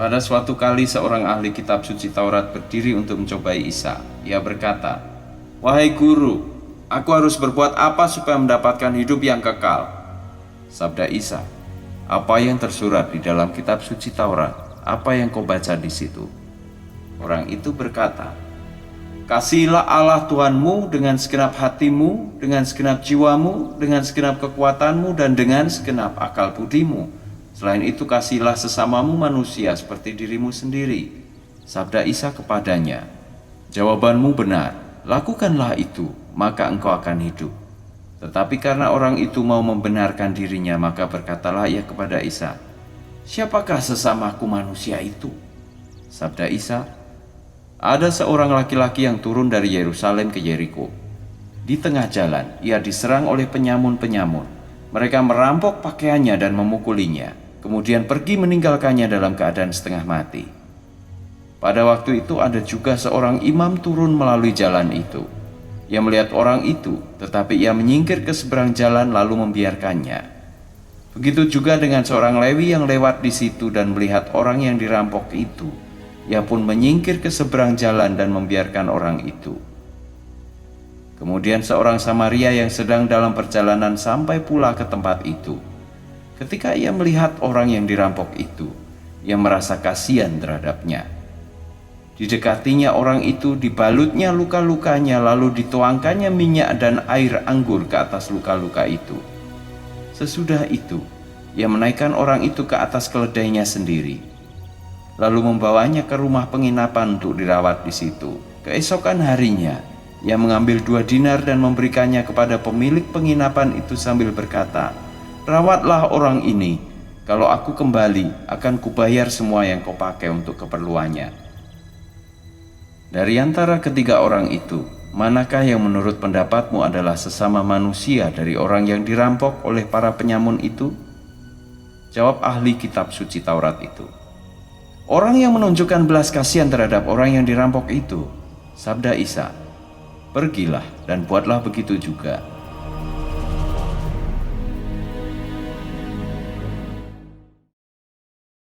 Pada suatu kali seorang ahli kitab suci Taurat berdiri untuk mencobai Isa. Ia berkata, "Wahai guru, aku harus berbuat apa supaya mendapatkan hidup yang kekal?" Sabda Isa, "Apa yang tersurat di dalam kitab suci Taurat? Apa yang kau baca di situ?" Orang itu berkata, "Kasihilah Allah Tuhanmu dengan segenap hatimu, dengan segenap jiwamu, dengan segenap kekuatanmu, dan dengan segenap akal budimu. Selain itu kasihilah sesamamu manusia seperti dirimu sendiri." Sabda Isa kepadanya, "Jawabanmu benar, lakukanlah itu, maka engkau akan hidup." Tetapi karena orang itu mau membenarkan dirinya, maka berkatalah ia kepada Isa, "Siapakah sesamaku manusia itu?" Sabda Isa, "Ada seorang laki-laki yang turun dari Yerusalem ke Yeriko. Di tengah jalan, ia diserang oleh penyamun-penyamun. Mereka merampok pakaiannya dan memukulinya, kemudian pergi meninggalkannya dalam keadaan setengah mati. Pada waktu itu ada juga seorang imam turun melalui jalan itu. Ia melihat orang itu, tetapi ia menyingkir ke seberang jalan lalu membiarkannya. Begitu juga dengan seorang Lewi yang lewat di situ dan melihat orang yang dirampok itu. Ia pun menyingkir ke seberang jalan dan membiarkan orang itu. Kemudian seorang Samaria yang sedang dalam perjalanan sampai pula ke tempat itu. Ketika ia melihat orang yang dirampok itu, ia merasa kasihan terhadapnya. Didekatinya orang itu, dibalutnya luka-lukanya, lalu dituangkannya minyak dan air anggur ke atas luka-luka itu. Sesudah itu, ia menaikkan orang itu ke atas keledainya sendiri, lalu membawanya ke rumah penginapan untuk dirawat di situ. Keesokan harinya, ia mengambil 2 dinar dan memberikannya kepada pemilik penginapan itu sambil berkata, "Rawatlah orang ini, kalau aku kembali akan kubayar semua yang kau pakai untuk keperluannya." Dari antara ketiga orang itu, manakah yang menurut pendapatmu adalah sesama manusia dari orang yang dirampok oleh para penyamun itu? Jawab ahli kitab suci Taurat itu, "Orang yang menunjukkan belas kasihan terhadap orang yang dirampok itu." Sabda Isa, "Pergilah dan buatlah begitu juga."